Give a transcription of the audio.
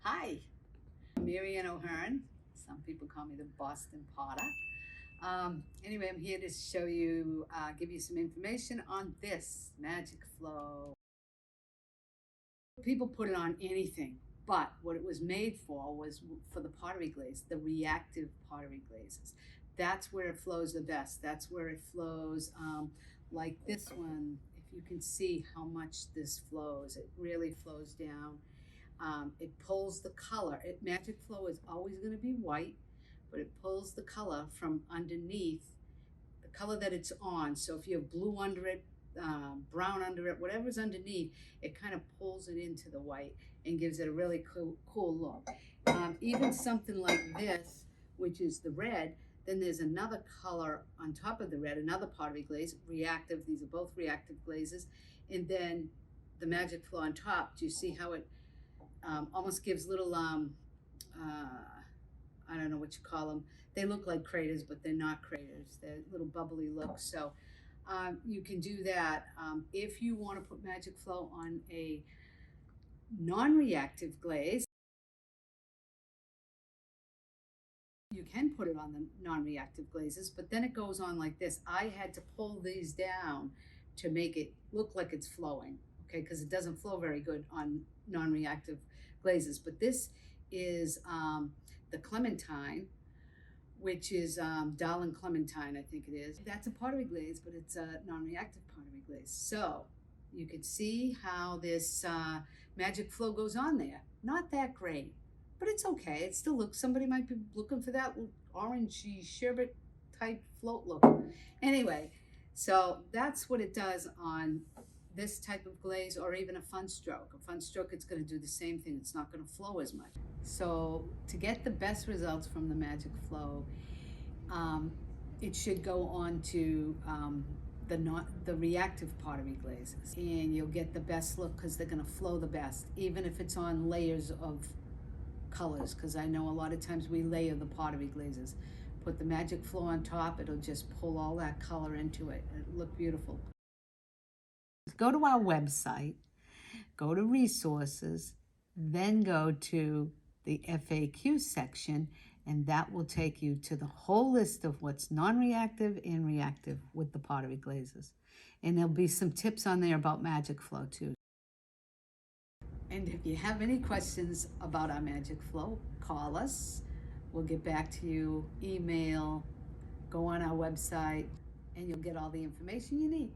Hi, I'm Marianne O'Hearn. Some people call me the Boston Potta. Anyway, I'm here to show you, give you some information on this Magic Flow. People put it on anything, but what it was made for was for the pottery glaze, the reactive pottery glazes. That's where it flows the best. That's where it flows like this one. If you can see how much this flows, it really flows down. It pulls the color. Magic Flow is always going to be white, but it pulls the color from underneath the color that it's on. So if you have blue under it, brown under it, whatever's underneath, it kind of pulls it into the white and gives it a really cool look. Even something like this, which is the red, then there's another color on top of the red, another pottery glaze, reactive. These are both reactive glazes. And then the Magic Flow on top. Do you see how it almost gives little, I don't know what you call them. They look like craters, but they're not craters. They're little bubbly looks. So you can do that. If you want to put Magic Flow on a non-reactive glaze, you can put it on the non-reactive glazes, but then it goes on like this. I had to pull these down to make it look like it's flowing, okay, because it doesn't flow very good on non-reactive glazes. But this is the Clementine, which is Darling Clementine, I think it is. That's a pottery glaze, but it's a non-reactive pottery glaze. So you can see how this Magic Flow goes on there. Not that great, but it's okay. It still looks, somebody might be looking for that orangey sherbet type float look. Anyway, so that's what it does on this type of glaze, or even a fun stroke. A fun stroke, it's going to do the same thing. It's not going to flow as much. So to get the best results from the Magic Flow, it should go on to the reactive pottery glazes, and you'll get the best look because they're going to flow the best, even if it's on layers of colors, because I know a lot of times we layer the pottery glazes. Put the Magic Flow on top, it'll just pull all that color into it. It'll look beautiful. Go to our website, go to resources, then go to the FAQ section, and that will take you to the whole list of what's non-reactive and reactive with the pottery glazes. And there'll be some tips on there about Magic Flow too. And if you have any questions about our Magic Flow, call us. We'll get back to you, email, go on our website, and you'll get all the information you need.